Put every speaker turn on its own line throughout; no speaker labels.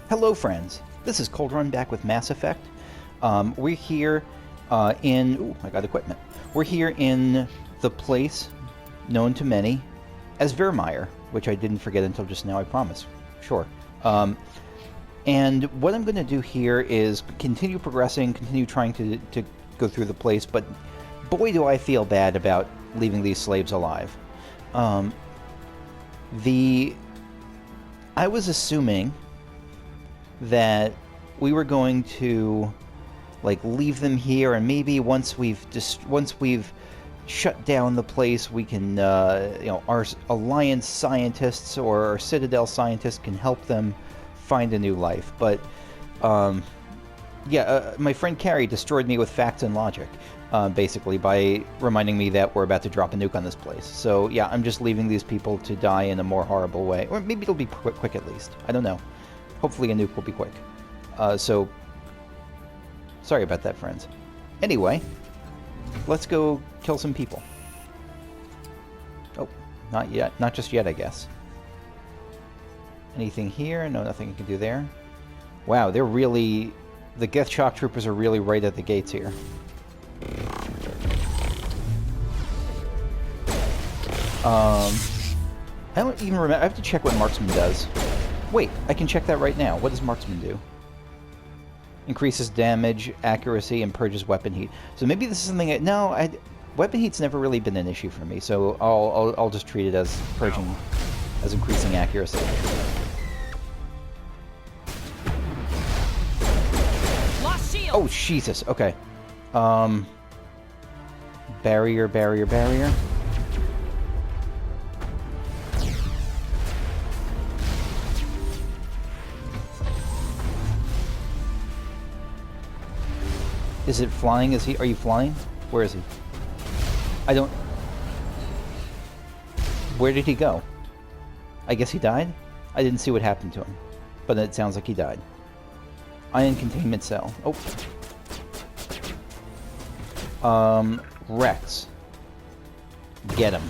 Hello, friends. This is Cold Run back with Mass Effect. We're here in... Ooh, I got equipment. We're here in the place known to many as Vermeer, which I didn't forget until just now, I promise. Sure. And what I'm going to do here is continue progressing, continue trying to go through the place, but boy do I feel bad about leaving these slaves alive. I was assuming that we were going to like leave them here, and maybe once we've shut down the place, we can our Alliance scientists or our Citadel scientists can help them find a new life. But my friend Carrie destroyed me with facts and logic, basically by reminding me that we're about to drop a nuke on this place. So yeah, I'm just leaving these people to die in a more horrible way, or maybe it'll be quick at least. I don't know. Hopefully a nuke will be quick. So, sorry about that, friends. Anyway, let's go kill some people. Oh, not yet. Not just yet, I guess. Anything here? No, nothing you can do there. Wow, they're really... The Geth Shock Troopers are really right at the gates here. I don't even remember... I have to check what Marksman does. Wait, I can check that right now. What does Marksman do? Increases damage, accuracy, and purges weapon heat. So maybe this is something... weapon heat's never really been an issue for me, so I'll just treat it as purging, as increasing accuracy.
Lost shield.
Oh, Jesus. Okay. Barrier. Is it flying? Are you flying? Where is he? I don't... Where did he go? I guess he died? I didn't see what happened to him. But it sounds like he died. Ion containment cell. Oh. Rex. Get him.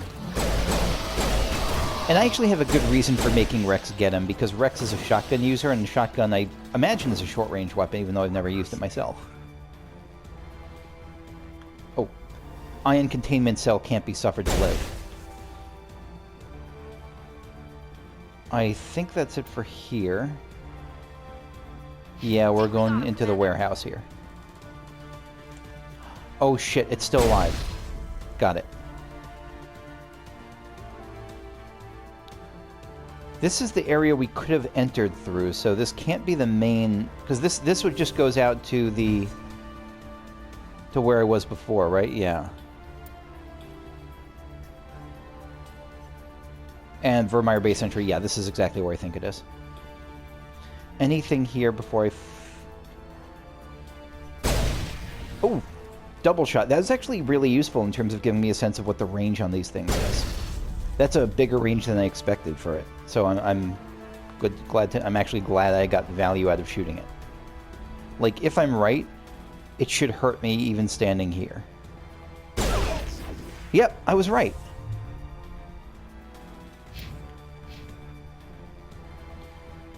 And I actually have a good reason for making Rex get him, because Rex is a shotgun user, and a shotgun I imagine is a short-range weapon, even though I've never used it myself. Oh. Ion containment cell can't be suffered to live. I think that's it for here. Yeah, we're going into the warehouse here. Oh shit, it's still alive. Got it. This is the area we could have entered through, so this can't be the main... Because this would just goes out to the... to where I was before, right? Yeah. And Vermeer base entry, yeah, this is exactly where I think it is. Anything here before I... Oh! Double shot. That was actually really useful in terms of giving me a sense of what the range on these things is. That's a bigger range than I expected for it. So I'm actually glad I got value out of shooting it. Like, if I'm right, it should hurt me even standing here. Yep, I was right.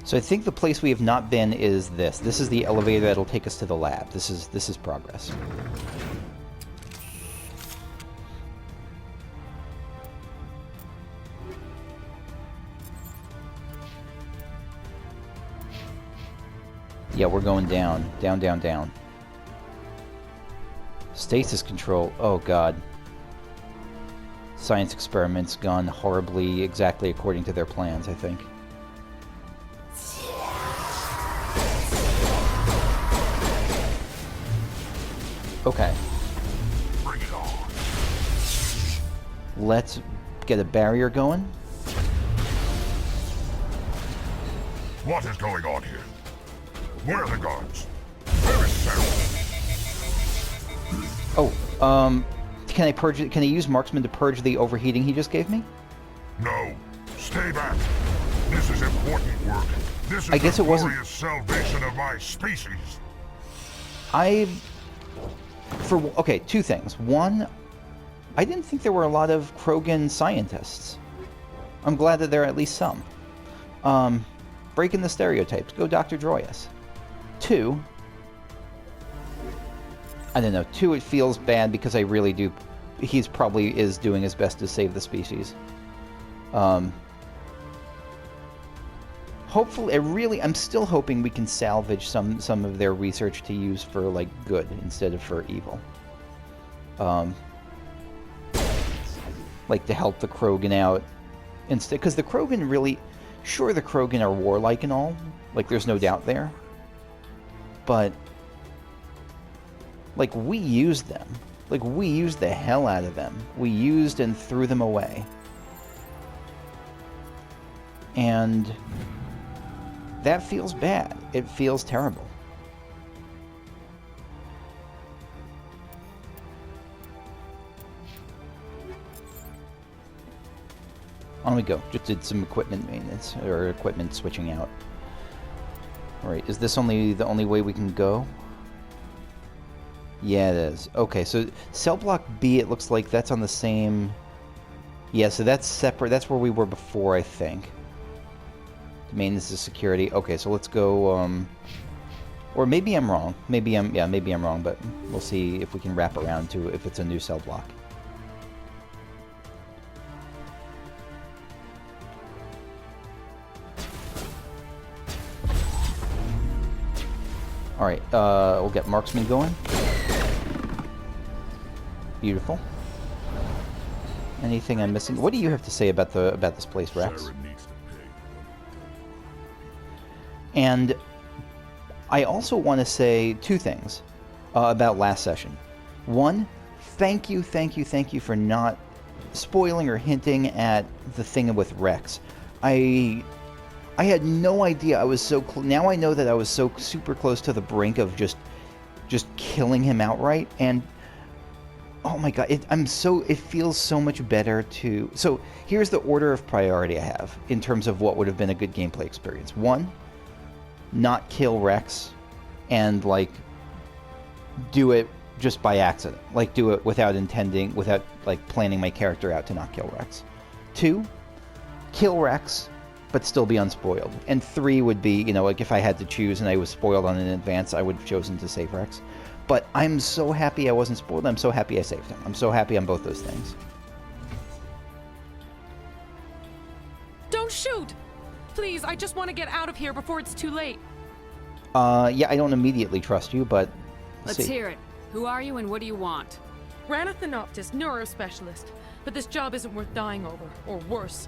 So I think the place we have not been is this. This is the elevator that'll take us to the lab. This is progress. Yeah, we're going down. Down. Stasis control. Oh, God. Science experiments gone horribly, exactly according to their plans, I think. Okay.
Bring it on.
Let's get a barrier going.
What is going on here? Where are the guards? Where is Saren?
Oh, can I purge it? Can I use Marksman to purge the overheating he just gave me?
No. Stay back. This is important work. This is
I guess
the
it wasn't...
glorious salvation of my species.
Okay, two things. One, I didn't think there were a lot of Krogan scientists. I'm glad that there are at least some. breaking the stereotypes. Go Dr. Droyus. 2, I don't know. 2, it feels bad because I really do. He's probably is doing his best to save the species. Hopefully, I'm still hoping we can salvage some of their research to use for like good instead of for evil. Like to help the Krogan out instead, because the Krogan really, sure, the Krogan are warlike and all, like there's no doubt there, but like we used them, like we used the hell out of them. We used and threw them away, and that feels bad. It feels terrible. On we go. Just did some equipment maintenance, or equipment switching out. Alright, is this the only way we can go? Yeah, it is. Okay, so cell block B, it looks like that's on the same... Yeah, so that's separate. That's where we were before, I think. Maintenance is security. Okay, so let's go, or maybe I'm wrong. Maybe I'm wrong, but we'll see if we can wrap around to if it's a new cell block. Alright, we'll get marksman going. Beautiful. Anything I'm missing? What do you have to say about this place, Rex?
Saren needs to pay.
And I also want to say 2 things about last session. 1, thank you for not spoiling or hinting at the thing with Rex. I had no idea I was so now I know that I was so super close to the brink of just killing him outright, and oh my god, it feels so much better to... So here's the order of priority I have in terms of what would have been a good gameplay experience. 1, not kill Rex and like do it just by accident, like do it without intending, without like planning my character out to not kill Rex. 2, kill Rex but still be unspoiled. And 3 would be, you know, like if I had to choose and I was spoiled on in advance, I would have chosen to save Rex. But I'm so happy I wasn't spoiled. I'm so happy I saved him. I'm so happy on both those things.
Don't shoot! Please, I just want to get out of here before it's too late.
Yeah, I don't immediately trust you, but...
Let's hear it. Who are you and what do you want?
Rana Thanoptis, neurospecialist. But this job isn't worth dying over, or worse.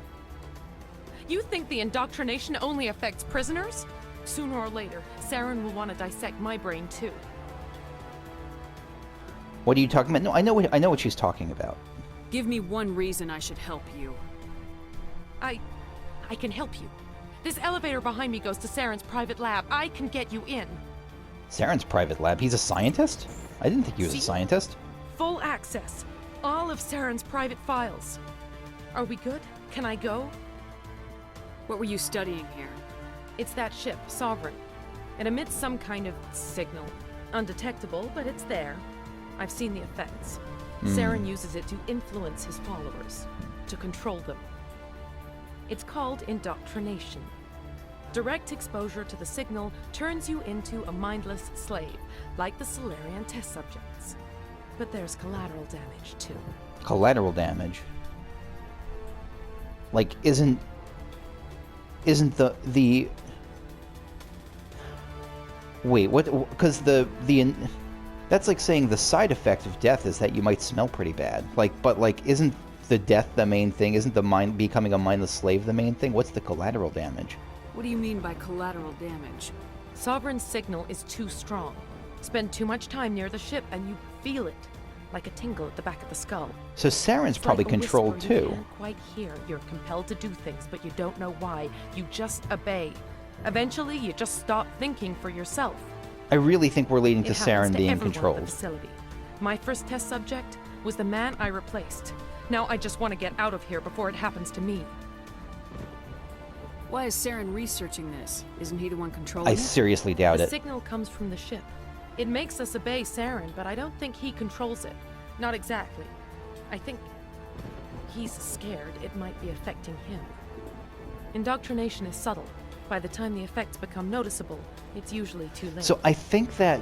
You think the indoctrination only affects prisoners? Sooner or later, Saren will want to dissect my brain too.
What are you talking about? No, I know what she's talking about.
Give me one reason I should help you.
I can help you. This elevator behind me goes to Saren's private lab. I can get you in.
Saren's private lab? He's a scientist? I didn't think he was a scientist.
Full access. All of Saren's private files. Are we good? Can I go?
What were you studying here?
It's that ship, Sovereign. It emits some kind of signal. Undetectable, but it's there. I've seen the effects. Saren uses it to influence his followers, to control them. It's called indoctrination. Direct exposure to the signal turns you into a mindless slave, like the Salarian test subjects. But there's collateral damage, too.
Collateral damage? Like, isn't the... Wait, what? Because that's like saying the side effect of death is that you might smell pretty bad. Like, but like, isn't the death the main thing? Isn't the mind becoming a mindless slave the main thing? What's the collateral damage?
What do you mean by collateral damage?
Sovereign's signal is too strong. Spend too much time near the ship and you feel it, like a tingle at the back of the skull.
So Saren's probably
like a
controlled
whisper you
too.
can't quite hear. You're compelled to do things, but you don't know why. You just obey. Eventually, you just stop thinking for yourself.
I really think we're leading to
It happens
Saren
to
being
everyone at
controlled.
the facility. My first test subject was the man I replaced. Now I just want to get out of here before it happens to me.
Why is Saren researching this? Isn't he the one controlling
I
it?
seriously doubt
The
it.
signal comes from the ship. It makes us obey Saren, but I don't think he controls it. Not exactly. I think he's scared it might be affecting him. Indoctrination is subtle. By the time the effects become noticeable, it's usually too late.
So I think that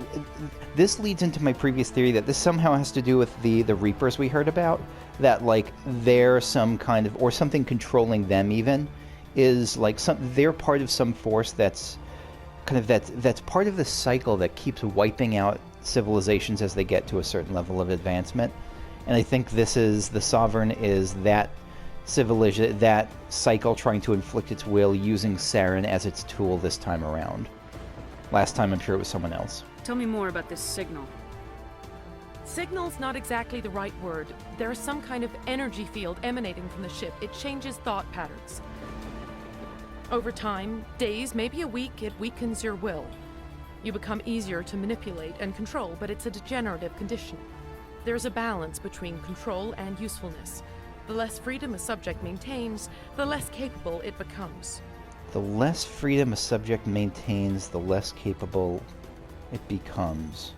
this leads into my previous theory that this somehow has to do with the Reapers we heard about. That like they're some kind of, or something controlling them even, is like they're part of some force that's kind of that's part of the cycle that keeps wiping out civilizations as they get to a certain level of advancement. And I think this is the Sovereign is that civilization, that cycle trying to inflict its will using Saren as its tool this time around. Last time I'm sure it was someone else.
Tell me more about this signal.
Signal's not exactly the right word. There's some kind of energy field emanating from the ship. It changes thought patterns. Over time, days, maybe a week, it weakens your will. You become easier to manipulate and control, but it's a degenerative condition. There's a balance between control and usefulness. The less freedom a subject maintains, the less capable it becomes.
The less freedom a subject maintains, the less capable it becomes.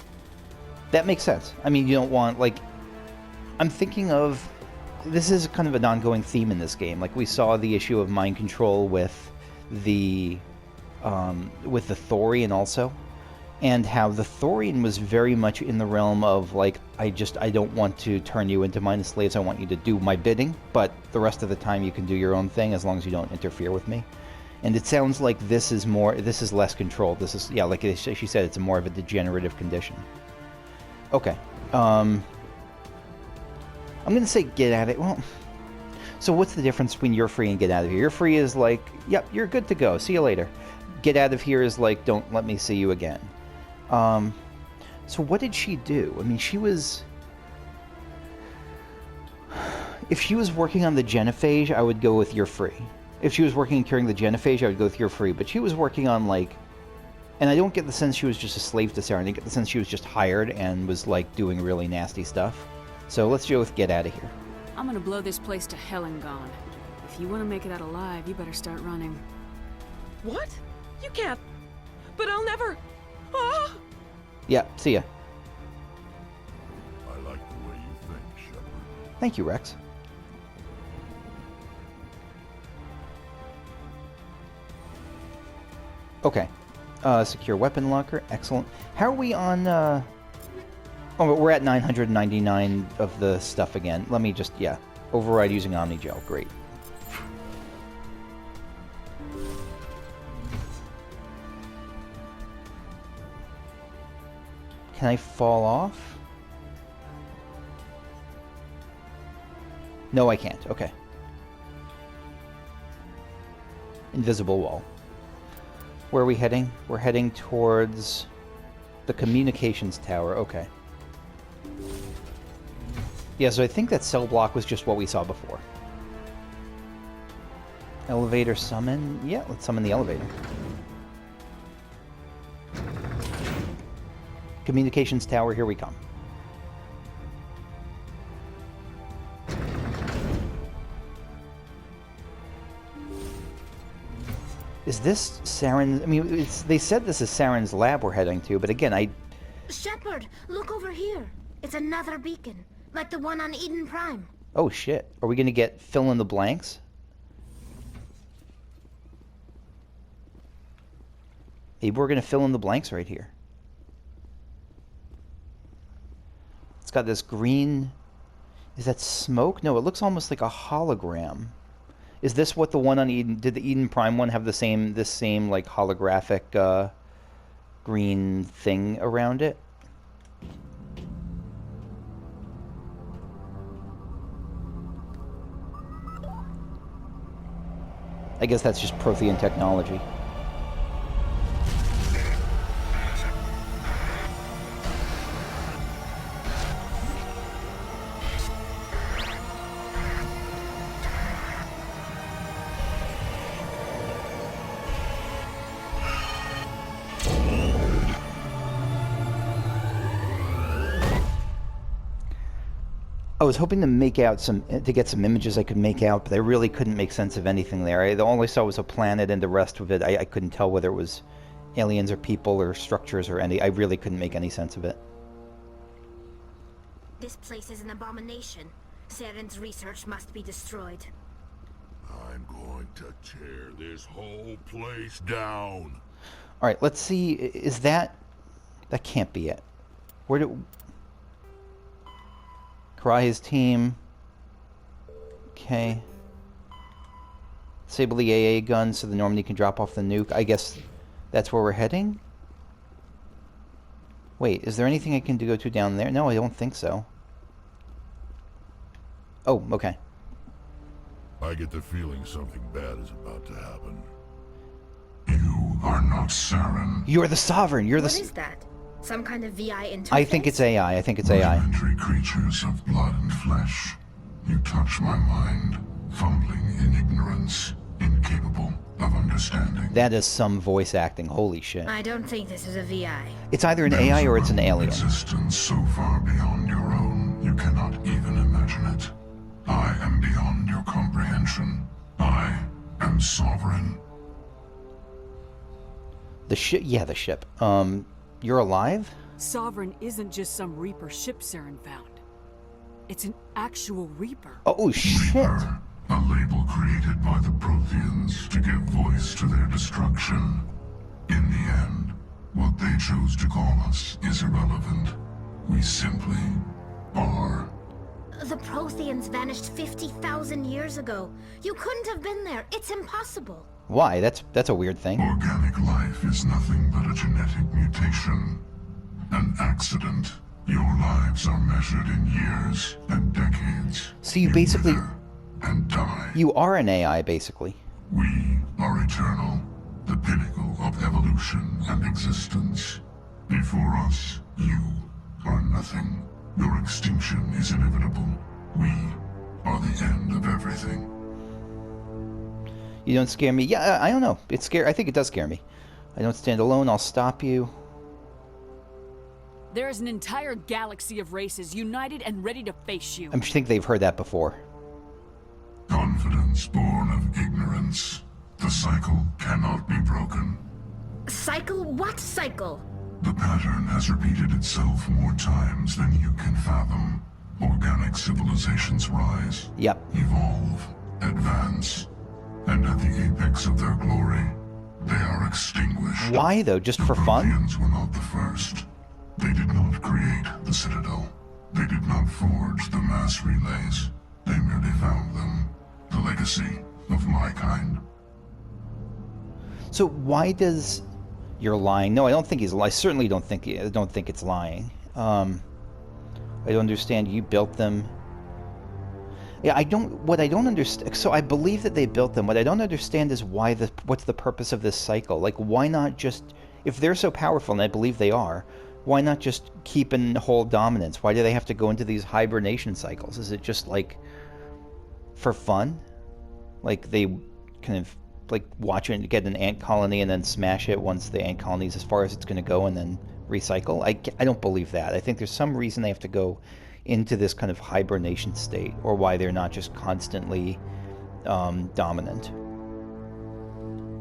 That makes sense. I mean, you don't want, like... I'm thinking of... This is kind of an ongoing theme in this game. Like, we saw the issue of mind control with the Thorian also. And how the Thorian was very much in the realm of, like, I don't want to turn you into mindless slaves, I want you to do my bidding, but the rest of the time you can do your own thing as long as you don't interfere with me. And it sounds like this is less control. This is, yeah, like she said, it's more of a degenerative condition. Okay. I'm going to say get at it. Well, so what's the difference between you're free and get out of here? You're free is like, yep, you're good to go. See you later. Get out of here is like, don't let me see you again. So what did she do? I mean, she was... If she was working on the genophage, I would go with you're free. If she was working curing the genophage, I would go with you're free. But she was working on, like... And I don't get the sense she was just a slave to Saren. I get the sense she was just hired and was, like, doing really nasty stuff. So let's go with get out of here.
I'm gonna blow this place to hell and gone. If you want to make it out alive, you better start running.
What? You can't. But I'll never... Ah!
Yeah, see ya.
I like the way you think, Shepard.
Thank you, Rex. Okay. Secure weapon locker. Excellent. How are we on, Oh, we're at 999 of the stuff again. Let me just, yeah. Override using Omnigel. Great. Can I fall off? No, I can't. Okay. Invisible wall. Where are we heading? We're heading towards the communications tower. Okay. Yeah, so I think that cell block was just what we saw before. Elevator summon? Yeah, let's summon the elevator. Communications tower, here we come. Is this Saren? I mean, they said this is Saren's lab we're heading to, but again,
Shepard, look over here. It's another beacon, like the one on Eden Prime.
Oh shit. Are we gonna get fill in the blanks? Maybe we're gonna fill in the blanks right here. It's got this green... Is that smoke? No, it looks almost like a hologram. Is this what the one on Eden... Did the Eden Prime one have this same like holographic green thing around it? I guess that's just Prothean technology. I was hoping to get some images I could make out, but I really couldn't make sense of anything there. The only I saw was a planet, and the rest of it, I couldn't tell whether it was aliens or people or structures or any. I really couldn't make any sense of it.
This place is an abomination. Saren's research must be destroyed.
I'm going to Tear this whole place down.
All right, let's see. Is that... That can't be it. Where do... Karai's team. Okay. Disable the AA gun so the Normandy can drop off the nuke. I guess that's where we're heading? Wait, is there anything I can go to down there? No, I don't think so. Oh, okay.
I get the feeling something bad is about to happen.
You are not Saren.
You're the Sovereign. You're the...
What is that? Some kind of VI interface?
I think it's AI. I think it's AI.
Rudimentary creatures of blood and flesh. You touch my mind, fumbling in ignorance, incapable of understanding.
That is some voice acting. Holy shit.
I don't think this is a VI.
It's either an AI or it's an alien.
Existence so far beyond your own, you cannot even imagine it. I am beyond your comprehension. I am sovereign.
The ship? Yeah, the ship. You're alive?
Sovereign isn't just some Reaper ship Saren found. It's an actual Reaper.
Oh, shit.
Reaper, a label created by the Protheans to give voice to their destruction. In the end, what they chose to call us is irrelevant. We simply are.
The Protheans vanished 50,000 years ago. You couldn't have been there. It's impossible.
Why? That's a weird thing.
Organic life is nothing but a genetic mutation. An accident. Your lives are measured in years and decades.
So you basically...
wither and die.
You are an AI, basically.
We are eternal, the pinnacle of evolution and existence. Before us, you are nothing. Your extinction is inevitable. We are the end of everything.
You don't scare me. Yeah, I don't know. It's scary. I think it does scare me. I don't stand alone. I'll stop you.
There is an entire galaxy of races united and ready to face you.
I think they've heard that before.
Confidence born of ignorance. The cycle cannot be broken.
Cycle? What cycle?
The pattern has repeated itself more times than you can fathom. Organic civilizations rise,
Yep.
evolve, advance, and at the apex of their glory, they are extinguished.
Why, though? Just for fun?
Protheans were not the first. They did not create the Citadel. They did not forge the mass relays. They merely found them. The legacy of my kind.
So why does... You're lying. No, I don't think he's lying. I certainly don't think it's lying. I don't understand. You built them. Yeah, what I don't understand... So I believe that they built them. What I don't understand is what's the purpose of this cycle? Like, why not just... If they're so powerful, and I believe they are, why not just keep and hold dominance? Why do they have to go into these hibernation cycles? Is it just, like, for fun? Like, they kind of, like, watch it get an ant colony and then smash it once the ant colony is as far as it's going to go and then recycle? I don't believe that. I think there's some reason they have to go into this kind of hibernation state, or why they're not just constantly dominant.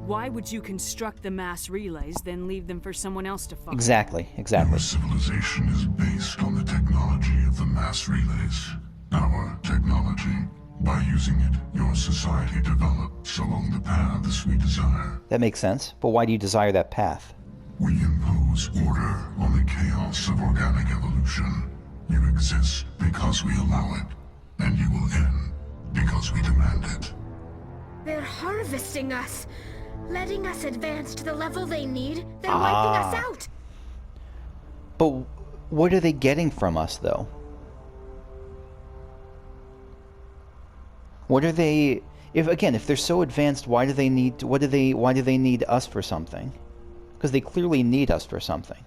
Why would you construct the mass relays, then leave them for someone else to follow?
Exactly.
Your civilization is based on the technology of the mass relays. Our technology. By using it, your society develops along the paths we desire.
That makes sense. But why do you desire that path?
We impose order on the chaos of organic evolution. You exist because we allow it, and you will end because we demand it.
They're harvesting us, letting us advance to the level they need, then wiping us out.
But what are they getting from us, though? What are they... If they're so advanced, why do they need... Why do they need us for something? Because they clearly need us for something.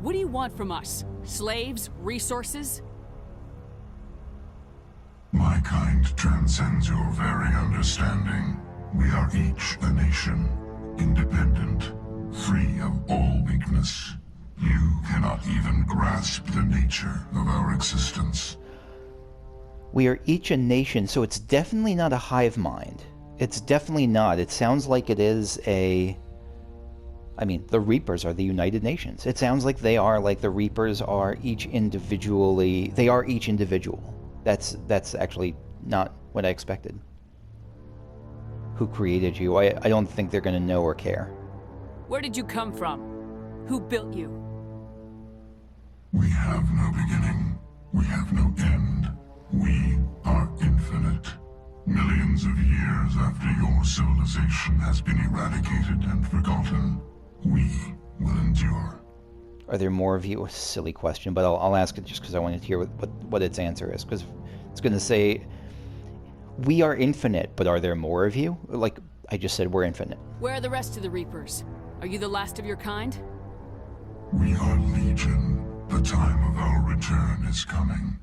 What do you want from us? Slaves? Resources?
My kind transcends your very understanding. We are each a nation, independent, free of all weakness. You cannot even grasp the nature of our existence.
We are each a nation, so it's definitely not a hive mind. It's definitely not. It sounds like it is a... I mean, the Reapers are the United Nations. It sounds like they are, like the Reapers are each individually... They are each individual. That's actually not what I expected. who created you. I don't think they're going to know or care.
Where did you come from? Who built you?
We have no beginning. We have no end. We are infinite. Millions of years after your civilization has been eradicated and forgotten, we will endure.
Are there more of you? A silly question, but I'll ask it just because I wanted to hear what its answer is. Because it's going to say, we are infinite, but are there more of you? Like I just said, we're infinite.
Where are the rest of the Reapers? Are you the last of your kind?
We are legion. The time of our return is coming.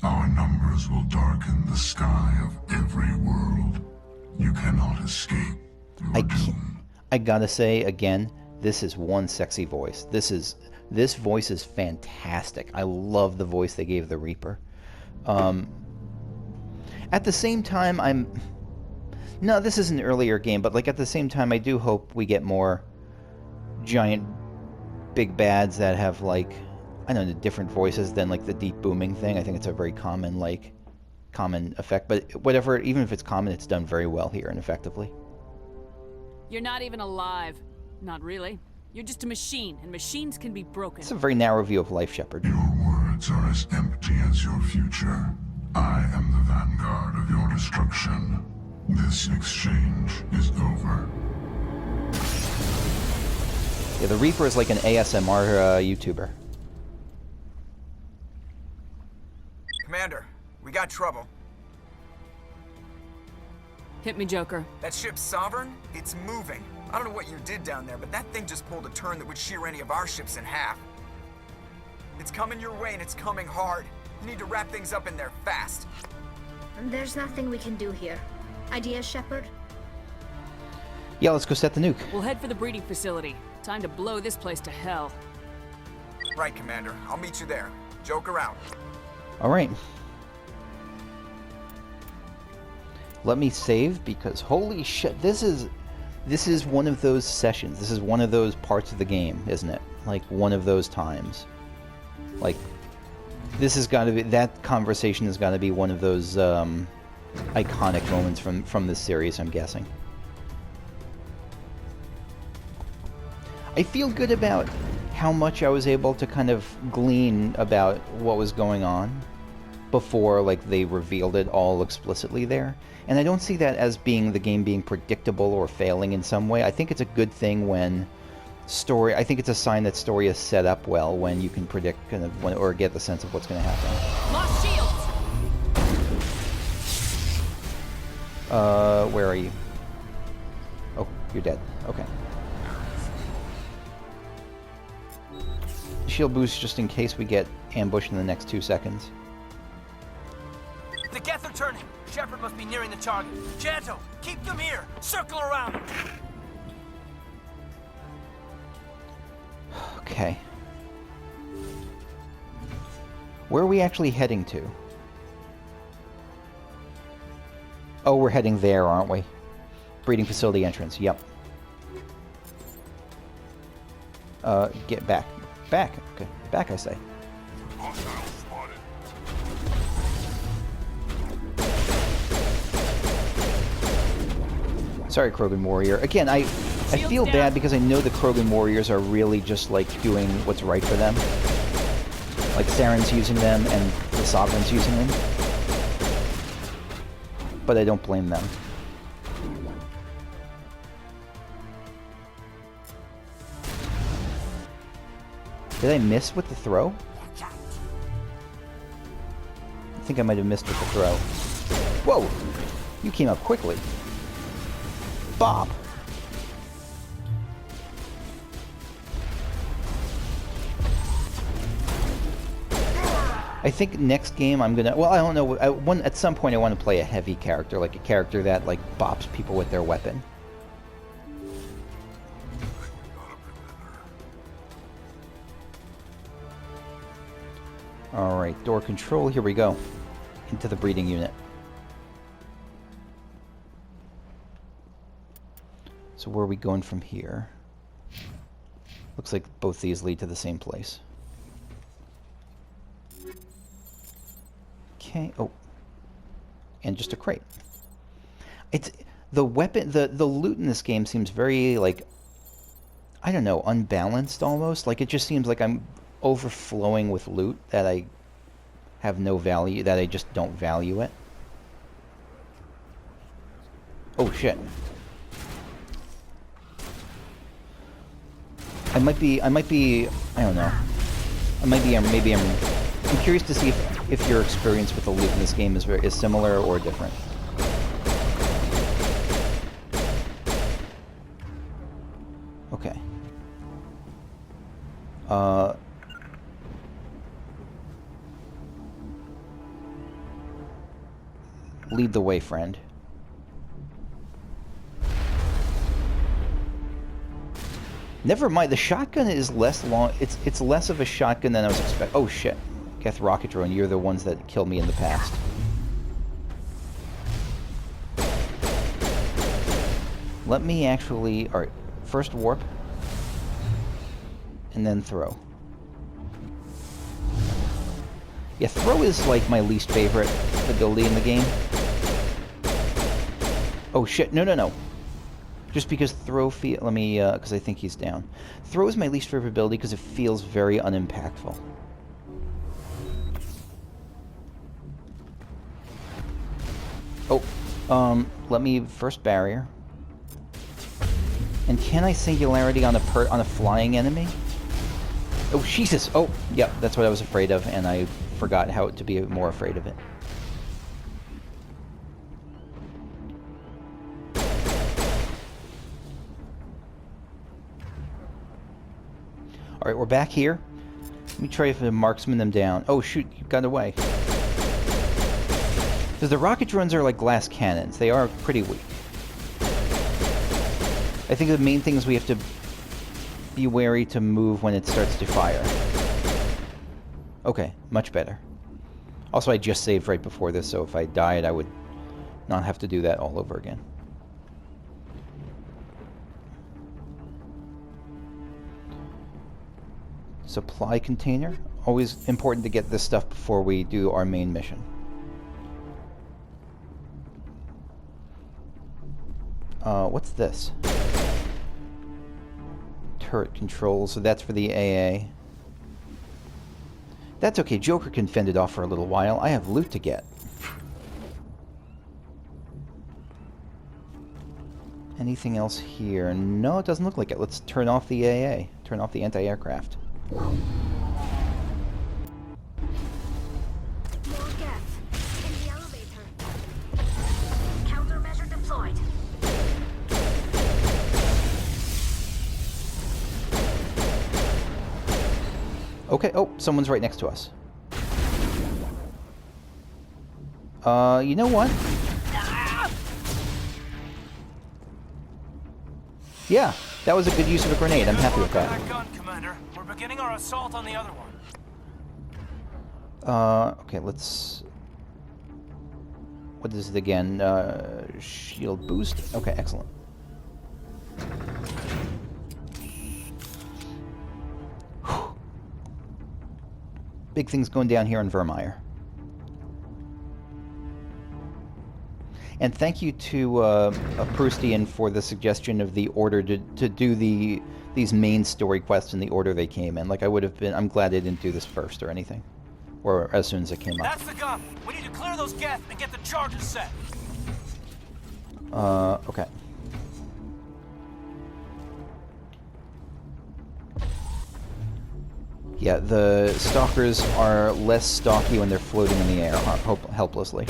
Our numbers will darken the sky of every world. You cannot escape your doom.
I gotta say again, this is one sexy voice. This voice is fantastic. I love the voice they gave the Reaper. At the same time, no, this is an earlier game, but like at the same time, I do hope we get more giant big bads that have like, I don't know, different voices than like the deep booming thing. I think it's a very common effect, but whatever, even if it's common, it's done very well here and effectively.
You're not even alive. Not really. You're just a machine, and machines can be broken.
It's a very narrow view of life, Shepard.
Your words are as empty as your future. I am the vanguard of your destruction. This exchange is over.
Yeah, the Reaper is like an ASMR YouTuber.
Commander, we got trouble.
Hit me, Joker.
That ship's Sovereign? It's moving. I don't know what you did down there, but that thing just pulled a turn that would shear any of our ships in half. It's coming your way, and it's coming hard. You need to wrap things up in there fast.
There's nothing we can do here. Ideas, Shepard?
Yeah, let's go set the nuke.
We'll head for the breeding facility. Time to blow this place to hell.
Right, Commander. I'll meet you there. Joker out.
All right. Let me save because holy shit, this is one of those sessions. This is one of those parts of the game, isn't it? Like one of those times. Like this has got to be, that conversation has got to be one of those iconic moments from this series, I'm guessing. I feel good about how much I was able to kind of glean about what was going on before like they revealed it all explicitly there. And I don't see that as being the game being predictable or failing in some way. I think it's a good thing when story, I think it's a sign that story is set up well when you can predict kind of when, or get the sense of what's going to happen.
Lost shields!
Where are you? Oh, you're dead. Okay. Shield boost just in case we get ambushed in the next 2 seconds.
The Geth are turning. Shepard must be nearing the target. Janto, keep them here. Circle around them.
Okay. Where are we actually heading to? Oh, we're heading there, aren't we? Breeding facility entrance, yep. Get back. Back. Okay, back I say.
Hostile spotted.
Sorry, Krogan Warrior. Again, I feel bad because I know the Krogan Warriors are really just like doing what's right for them. Like Saren's using them and the Sovereign's using them. But I don't blame them. Did I miss with the throw? I think I might have missed with the throw. Whoa! You came up quickly. Bob! I think next game I'm gonna... Well, I don't know. At some point I want to play a heavy character. Like a character that like bops people with their weapon. Alright, door control. Here we go. Into the breeding unit. So where are we going from here? Looks like both these lead to the same place. Okay. Oh. And just a crate. It's the weapon, the loot in this game seems very, like, I don't know, unbalanced almost. Like, it just seems like I'm overflowing with loot that I have no value, that I just don't value it. Oh, shit. I might be, I don't know. I'm curious to see if your experience with the loot in this game is similar or different. Okay. Lead the way, friend. Never mind, the shotgun is less long. It's less of a shotgun than I was expecting. Oh shit. Geth Rocket Drone, you're the ones that killed me in the past. Let me actually... Alright, first warp. And then throw. Yeah, throw is like my least favorite ability in the game. Oh shit, no. Just because throw let me, because I think he's down. Throw is my least favorite ability because it feels very unimpactful. Oh, let me first barrier. And can I singularity on a flying enemy? Oh Jesus! Oh, yep, that's what I was afraid of, and I forgot how to be more afraid of it. Alright, we're back here. Let me try if the marksman them down. Oh shoot, you got away. Because the rocket drones are like glass cannons. They are pretty weak. I think the main thing is we have to be wary to move when it starts to fire. Okay, much better. Also, I just saved right before this, so if I died, I would not have to do that all over again. Supply container. Always important to get this stuff before we do our main mission. What's this? Turret control, so that's for the AA. That's okay, Joker can fend it off for a little while. I have loot to get. Anything else here? No, it doesn't look like it. Let's turn off the AA. Turn off the anti-aircraft.
More gas in the elevator. Countermeasure deployed.
Okay, oh, someone's right next to us. You know what? Yeah, that was a good use of a grenade. I'm happy with that.
Gun, Commander. We're beginning our assault on the other one.
Okay, let's... What is it again? Shield boost? Okay, excellent. Big things going down here in Vermeer. And thank you to Proustian for the suggestion of the order to do these main story quests in the order they came in. Like, I would have been... I'm glad they didn't do this first or anything. Or as soon as it came up.
That's the gun. We need to clear those Geth and get the charges set.
Okay. Yeah, the stalkers are less stalky when they're floating in the air, helplessly.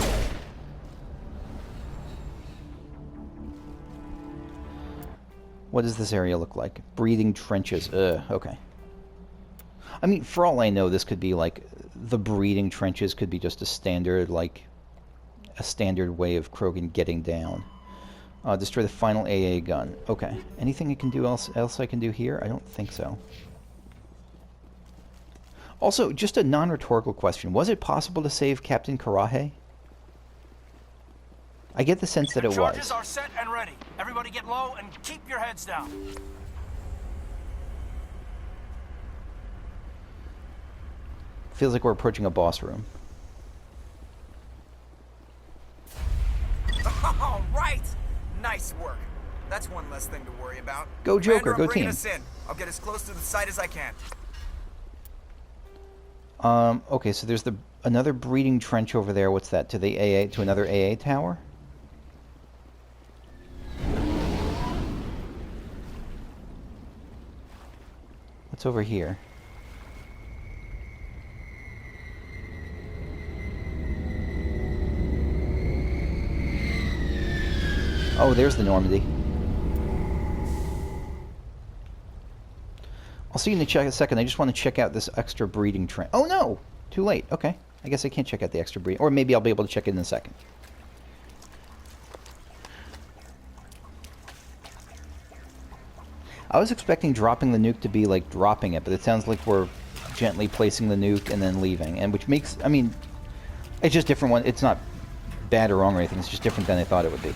What does this area look like? Breathing trenches. Okay. I mean, for all I know, this could be like... The breeding trenches could be just a standard, like... A standard way of Krogan getting down. Destroy the final AA gun. Okay. Anything I can do else I can do here? I don't think so. Also, just a non-rhetorical question. Was it possible to save Captain Karahe? I get the sense that it was.
Charges are set and ready. Everybody get low and keep your heads down.
Feels like we're approaching a boss room.
All right. Nice That's one less thing to worry about.
Go Joker,
Commander,
go
I'm bringing
team.
us in. I'll get as close to the site as I can.
Okay, so there's another breeding trench over there. What's that? To another AA tower? What's over here? Oh, there's the Normandy. I'll see you in a second. I just want to check out this extra breeding trench. Oh no! Too late. Okay. I guess I can't check out the extra breeding. Or maybe I'll be able to check it in a second. I was expecting dropping the nuke to be like dropping it, but it sounds like we're gently placing the nuke and then leaving. And which makes, I mean, it's just different one. It's not bad or wrong or anything. It's just different than I thought it would be.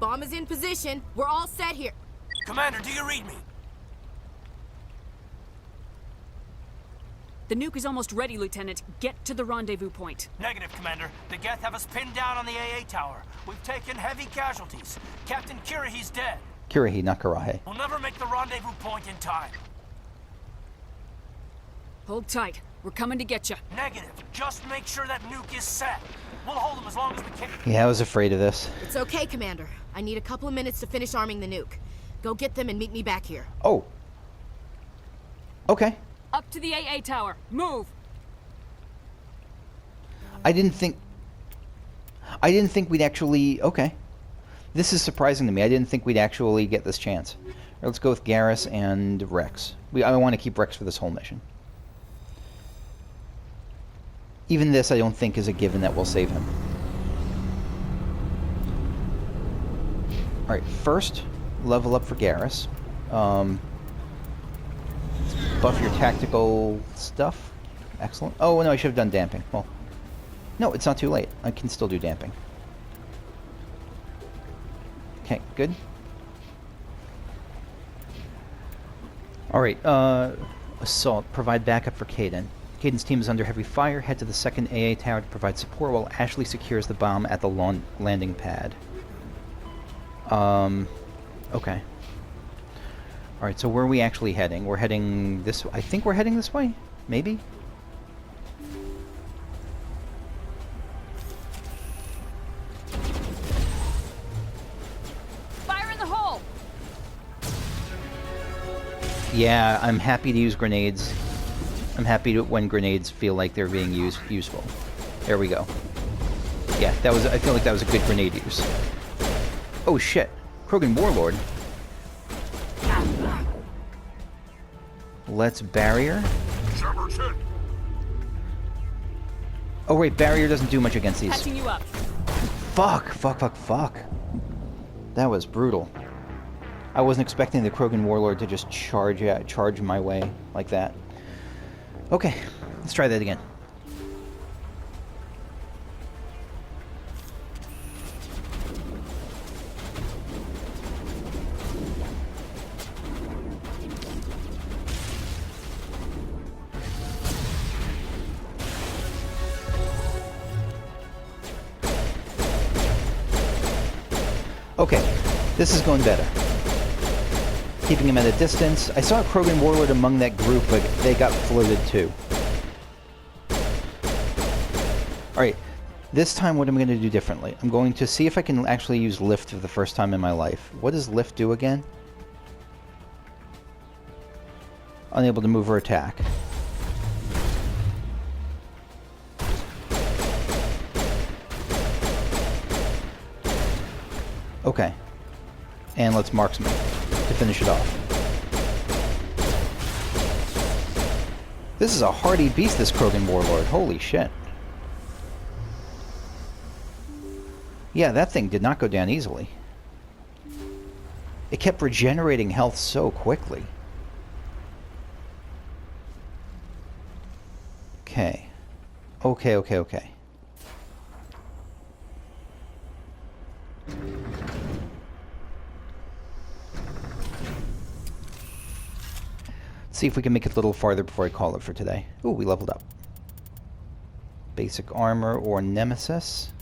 Bomb is in position. We're all set here.
Commander, do you read me?
The nuke is almost ready, Lieutenant. Get to the rendezvous point.
Negative, Commander. The Geth have us pinned down on the AA tower. We've taken heavy casualties. Captain Kirahi's dead.
Kirahi, not Karahe.
We'll never make the rendezvous point in time.
Hold tight. We're coming to get you.
Negative. Just make sure that nuke is set. We'll hold them as long as we can.
Yeah, I was afraid of this.
It's okay, Commander. I need a couple of minutes to finish arming the nuke. Go get them and meet me back here.
Oh. Okay.
Up to the AA tower. Move!
I didn't think we'd actually... Okay. This is surprising to me. I didn't think we'd actually get this chance. All right, let's go with Garrus and Rex. I want to keep Rex for this whole mission. Even this, I don't think, is a given that we'll save him. Alright, first, level up for Garrus. Buff your tactical stuff. Excellent. Oh, no, I should have done damping. Well, no, it's not too late. I can still do damping. Okay, good. Alright, assault. Provide backup for Kaidan. Kaidan's team is under heavy fire. Head to the second AA tower to provide support while Ashley secures the bomb at the landing pad. Okay. Alright, so where are we actually heading? We're heading this way. I think we're heading this way? Maybe?
Fire in the hole!
Yeah, I'm happy to use grenades. I'm happy when grenades feel like they're being useful. There we go. Yeah, that was. I feel like that was a good grenade use. Oh shit. Krogan Warlord. Let's barrier. Oh wait, barrier doesn't do much against these.
Patching you up.
Fuck. That was brutal. I wasn't expecting the Krogan Warlord to just charge my way like that. Okay, let's try that again. Okay, this is going better. Keeping him at a distance. I saw a Krogan Warlord among that group, but they got floated too. Alright, this time what am I going to do differently? I'm going to see if I can actually use lift for the first time in my life. What does lift do again? Unable to move or attack. Okay. And let's marksman to finish it off. This is a hardy beast, this Krogan Warlord. Holy shit. Yeah, that thing did not go down easily. It kept regenerating health so quickly. Okay. Okay. See if we can make it a little farther before I call it for today. Ooh, we leveled up. Basic armor or nemesis.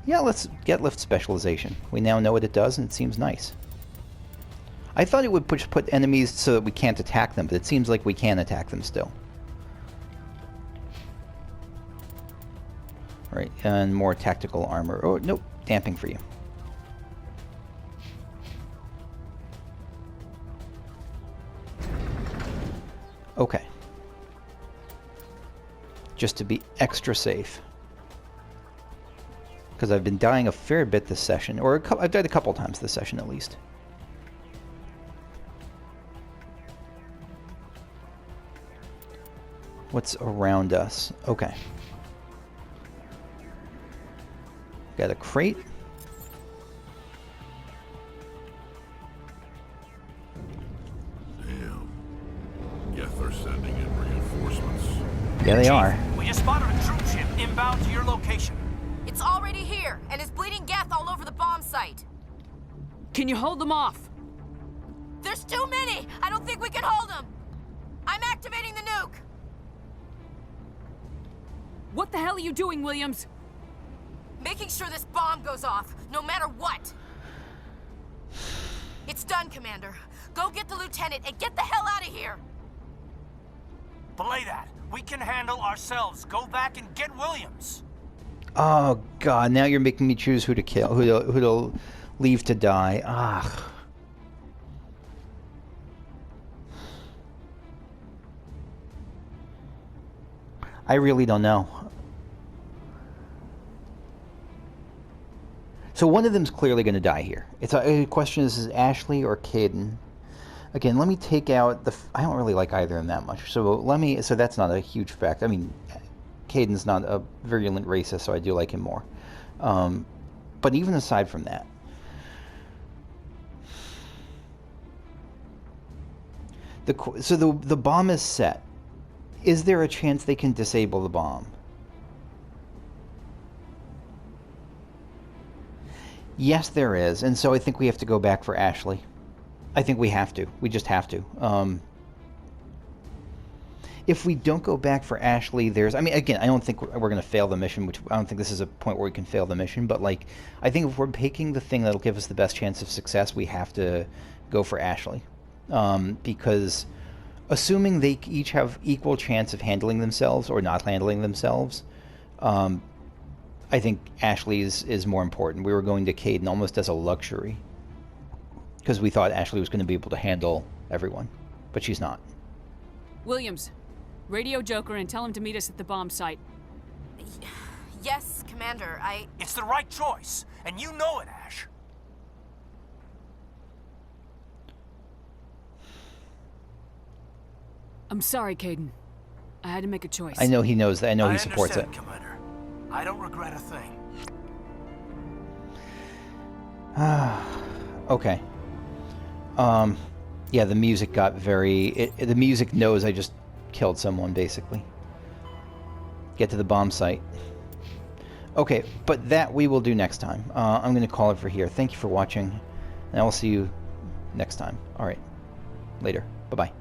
Yeah, let's get lift specialization. We now know what it does, and it seems nice. I thought it would put enemies so that we can't attack them, but it seems like we can attack them still. Right, and more tactical armor. Oh, nope, damping for you. Okay. Just to be extra safe. Because I've been dying a fair bit this session, or I've died a couple times this session at least. What's around us? Okay. Got a crate.
Damn. Guess they're sending in reinforcements.
Yeah, they
Chief,
are.
We just spotted a troop ship inbound to your location.
It's already here, and is bleeding Geth all over the bomb site.
Can you hold them off?
There's too many! I don't think we can hold them! I'm activating the nuke!
What the hell are you doing, Williams?
Making sure this bomb goes off, no matter what! It's done, Commander. Go get the lieutenant and get the hell out of here!
Belay that. We can handle ourselves. Go back and get Williams.
Oh god, now you're making me choose who to kill, who to leave to die. Ah. I really don't know. So one of them's clearly going to die here. It's a question: is Ashley or Kaidan? Again, let me take out the. I don't really like either of them that much. So let me. So that's not a huge fact. I mean, Kaidan's not a virulent racist, so I do like him more. But even aside from that, the bomb is set. Is there a chance they can disable the bomb? Yes, there is, and so I think we have to go back for Ashley. I think we have to. We just have to. If we don't go back for Ashley, there's... I mean, again, I don't think we're going to fail the mission, which I don't think this is a point where we can fail the mission, but, like, I think if we're picking the thing that'll give us the best chance of success, we have to go for Ashley. Because assuming they each have equal chance of handling themselves or not handling themselves, I think Ashley is more important. We were going to Kaidan almost as a luxury because we thought Ashley was going to be able to handle everyone, but she's not.
Williams, radio Joker and tell him to meet us at the bomb site.
Yes, Commander,
It's the right choice, and you know it, Ash.
I'm sorry, Kaidan. I had to make a choice.
I know he knows that. I know he supports it.
Commander. I don't regret a thing.
Okay. Yeah, the music got very... the music knows I just killed someone, basically. Get to the bomb site. Okay, but that we will do next time. I'm going to call it for here. Thank you for watching, and I will see you next time. All right. Later. Bye-bye.